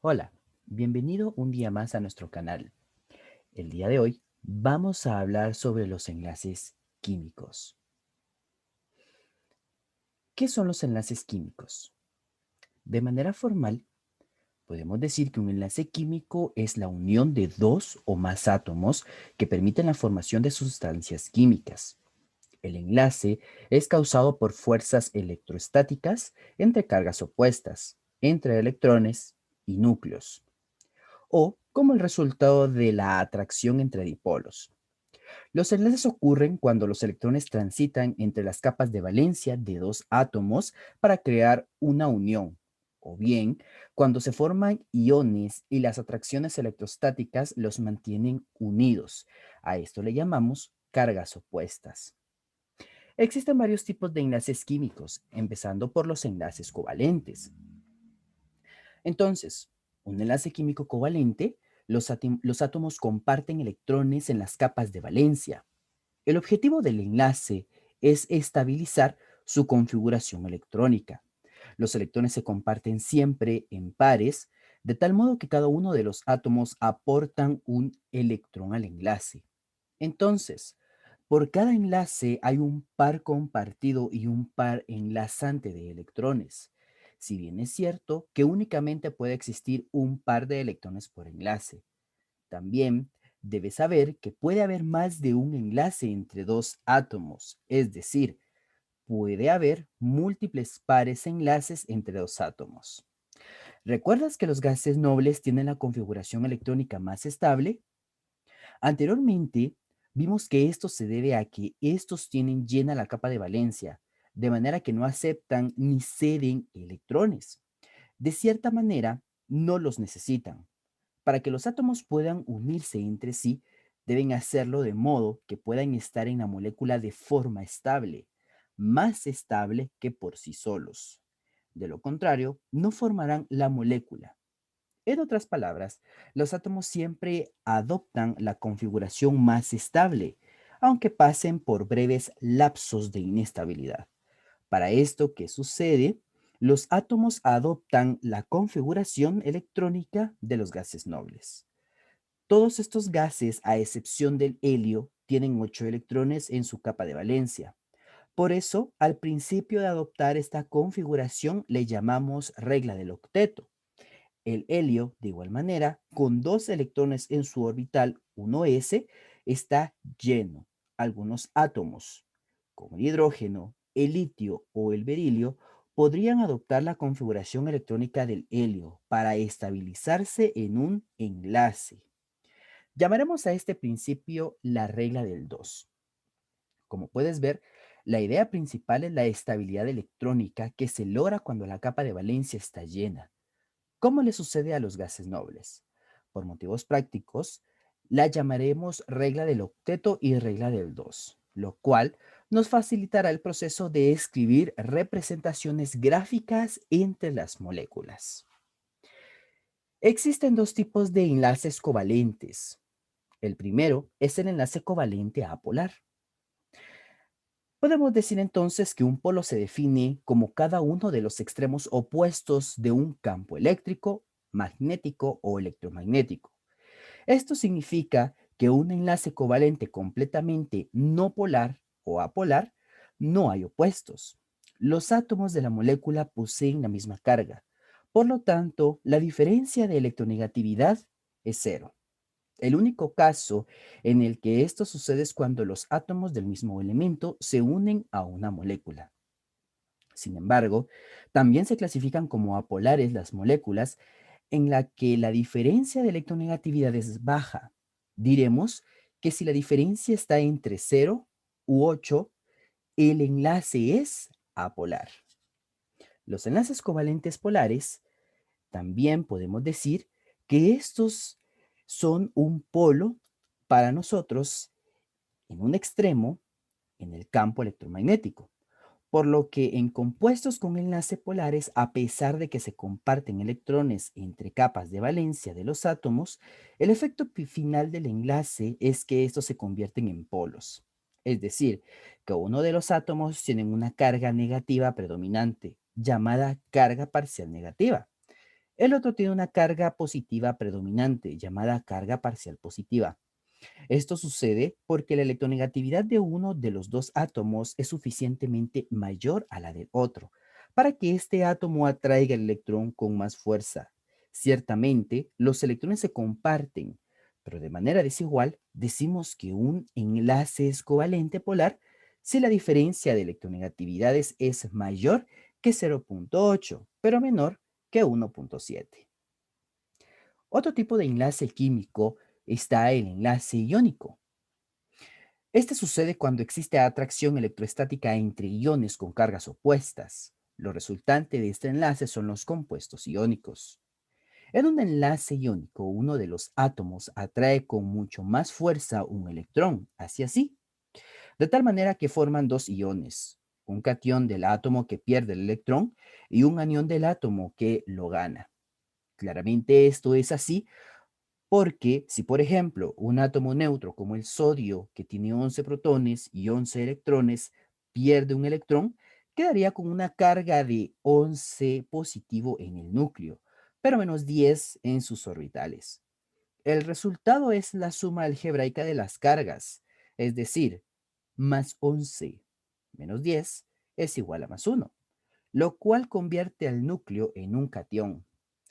Hola, bienvenido un día más a nuestro canal. El día de hoy vamos a hablar sobre los enlaces químicos. ¿Qué son los enlaces químicos? De manera formal, podemos decir que un enlace químico es la unión de dos o más átomos que permiten la formación de sustancias químicas. El enlace es causado por fuerzas electrostáticas entre cargas opuestas, entre electrones y núcleos, o como el resultado de la atracción entre dipolos. Los enlaces ocurren cuando los electrones transitan entre las capas de valencia de dos átomos para crear una unión, o bien cuando se forman iones y las atracciones electrostáticas los mantienen unidos. A esto le llamamos cargas opuestas. Existen varios tipos de enlaces químicos, empezando por los enlaces covalentes. Entonces, un enlace químico covalente, los átomos comparten electrones en las capas de valencia. El objetivo del enlace es estabilizar su configuración electrónica. Los electrones se comparten siempre en pares, de tal modo que cada uno de los átomos aportan un electrón al enlace. Entonces, por cada enlace hay un par compartido y un par enlazante de electrones. Si bien es cierto que únicamente puede existir un par de electrones por enlace, también debes saber que puede haber más de un enlace entre dos átomos, es decir, puede haber múltiples pares enlaces entre dos átomos. ¿Recuerdas que los gases nobles tienen la configuración electrónica más estable? Anteriormente, vimos que esto se debe a que estos tienen llena la capa de valencia, de manera que no aceptan ni ceden electrones. De cierta manera, no los necesitan. Para que los átomos puedan unirse entre sí, deben hacerlo de modo que puedan estar en la molécula de forma estable, más estable que por sí solos. De lo contrario, no formarán la molécula. En otras palabras, los átomos siempre adoptan la configuración más estable, aunque pasen por breves lapsos de inestabilidad. Para esto, ¿qué sucede? Los átomos adoptan la configuración electrónica de los gases nobles. Todos estos gases, a excepción del helio, tienen 8 electrones en su capa de valencia. Por eso, al principio de adoptar esta configuración le llamamos regla del octeto. El helio, de igual manera, con 2 electrones en su orbital 1s, está lleno. Algunos átomos, como el hidrógeno, el litio o el berilio, podrían adoptar la configuración electrónica del helio para estabilizarse en un enlace. Llamaremos a este principio la regla del 2. Como puedes ver, la idea principal es la estabilidad electrónica que se logra cuando la capa de valencia está llena. ¿Cómo le sucede a los gases nobles? Por motivos prácticos, la llamaremos regla del octeto y regla del 2, lo cual nos facilitará el proceso de escribir representaciones gráficas entre las moléculas. Existen dos tipos de enlaces covalentes. El primero es el enlace covalente apolar. Podemos decir entonces que un polo se define como cada uno de los extremos opuestos de un campo eléctrico, magnético o electromagnético. Esto significa que un enlace covalente completamente no polar o apolar no hay opuestos. Los átomos de la molécula poseen la misma carga. Por lo tanto, la diferencia de electronegatividad es cero. El único caso en el que esto sucede es cuando los átomos del mismo elemento se unen a una molécula. Sin embargo, también se clasifican como apolares las moléculas en la que la diferencia de electronegatividad es baja. Diremos que si la diferencia está entre 0 u 8, el enlace es apolar. Los enlaces covalentes polares también podemos decir que estos son un polo para nosotros en un extremo en el campo electromagnético. Por lo que en compuestos con enlace polares, a pesar de que se comparten electrones entre capas de valencia de los átomos, el efecto final del enlace es que estos se convierten en polos. Es decir, que uno de los átomos tiene una carga negativa predominante, llamada carga parcial negativa. El otro tiene una carga positiva predominante, llamada carga parcial positiva. Esto sucede porque la electronegatividad de uno de los dos átomos es suficientemente mayor a la del otro para que este átomo atraiga el electrón con más fuerza. Ciertamente, los electrones se comparten, pero de manera desigual decimos que un enlace es covalente polar si la diferencia de electronegatividades es mayor que 0,8, pero menor que 1,7. Otro tipo de enlace químico está el enlace iónico. Este sucede cuando existe atracción electrostática entre iones con cargas opuestas. Lo resultante de este enlace son los compuestos iónicos. En un enlace iónico, uno de los átomos atrae con mucho más fuerza un electrón hacia sí, de tal manera que forman dos iones, un catión del átomo que pierde el electrón y un anión del átomo que lo gana. Claramente esto es así porque si, por ejemplo, un átomo neutro como el sodio, que tiene 11 protones y 11 electrones, pierde un electrón, quedaría con una carga de 11 positivo en el núcleo, pero menos 10 en sus orbitales. El resultado es la suma algebraica de las cargas, es decir, más 11 menos 10 es igual a más 1, lo cual convierte al núcleo en un catión.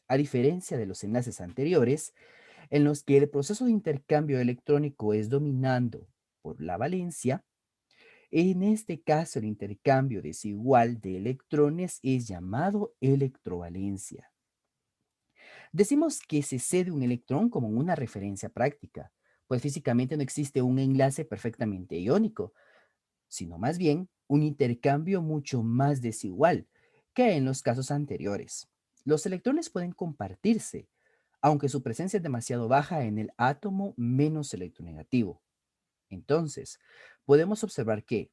A diferencia de los enlaces anteriores, en los que el proceso de intercambio electrónico es dominando por la valencia, en este caso el intercambio desigual de electrones es llamado electrovalencia. Decimos que se cede un electrón como una referencia práctica, pues físicamente no existe un enlace perfectamente iónico, sino más bien un intercambio mucho más desigual que en los casos anteriores. Los electrones pueden compartirse, aunque su presencia es demasiado baja en el átomo menos electronegativo. Entonces, podemos observar que,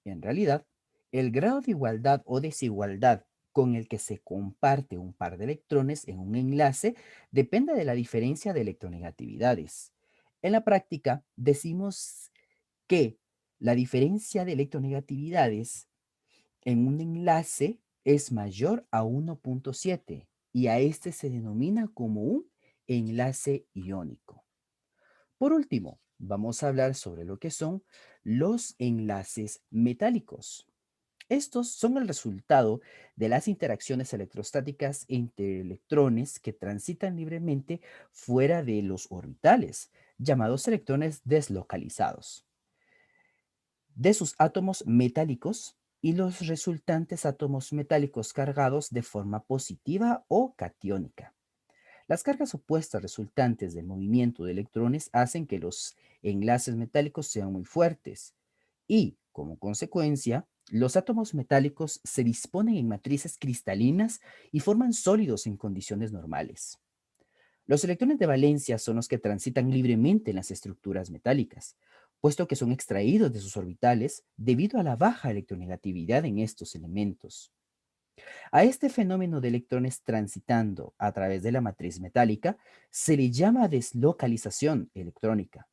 en realidad, el grado de igualdad o desigualdad con el que se comparte un par de electrones en un enlace depende de la diferencia de electronegatividades. En la práctica, decimos que la diferencia de electronegatividades en un enlace es mayor a 1,7 y a este se denomina como un enlace iónico. Por último, vamos a hablar sobre lo que son los enlaces metálicos. Estos son el resultado de las interacciones electrostáticas entre electrones que transitan libremente fuera de los orbitales, llamados electrones deslocalizados, de sus átomos metálicos y los resultantes átomos metálicos cargados de forma positiva o catiónica. Las cargas opuestas resultantes del movimiento de electrones hacen que los enlaces metálicos sean muy fuertes y, como consecuencia, los átomos metálicos se disponen en matrices cristalinas y forman sólidos en condiciones normales. Los electrones de valencia son los que transitan libremente en las estructuras metálicas, puesto que son extraídos de sus orbitales debido a la baja electronegatividad en estos elementos. A este fenómeno de electrones transitando a través de la matriz metálica se le llama deslocalización electrónica.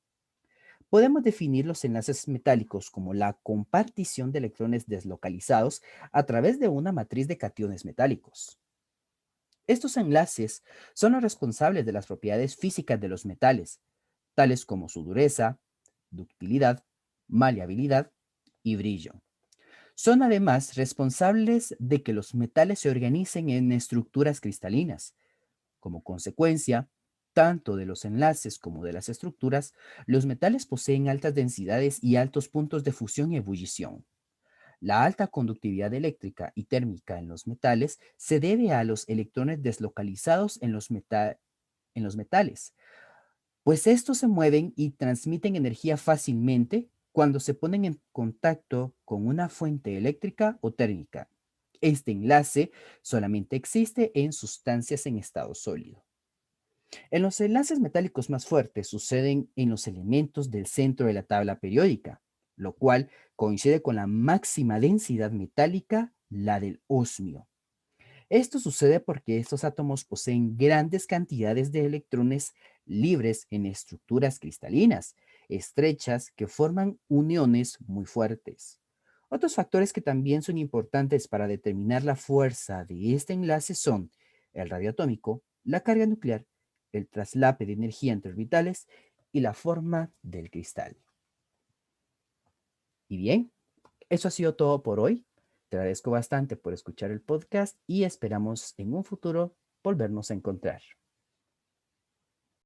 Podemos definir los enlaces metálicos como la compartición de electrones deslocalizados a través de una matriz de cationes metálicos. Estos enlaces son los responsables de las propiedades físicas de los metales, tales como su dureza, ductilidad, maleabilidad y brillo. Son además responsables de que los metales se organicen en estructuras cristalinas. Como consecuencia, tanto de los enlaces como de las estructuras, los metales poseen altas densidades y altos puntos de fusión y ebullición. La alta conductividad eléctrica y térmica en los metales se debe a los electrones deslocalizados en los metales, pues estos se mueven y transmiten energía fácilmente cuando se ponen en contacto con una fuente eléctrica o térmica. Este enlace solamente existe en sustancias en estado sólido. En los enlaces metálicos más fuertes suceden en los elementos del centro de la tabla periódica, lo cual coincide con la máxima densidad metálica, la del osmio. Esto sucede porque estos átomos poseen grandes cantidades de electrones libres en estructuras cristalinas, estrechas, que forman uniones muy fuertes. Otros factores que también son importantes para determinar la fuerza de este enlace son el radio atómico, la carga nuclear, el traslape de energía entre orbitales y la forma del cristal. Y bien, eso ha sido todo por hoy. Te agradezco bastante por escuchar el podcast y esperamos en un futuro volvernos a encontrar.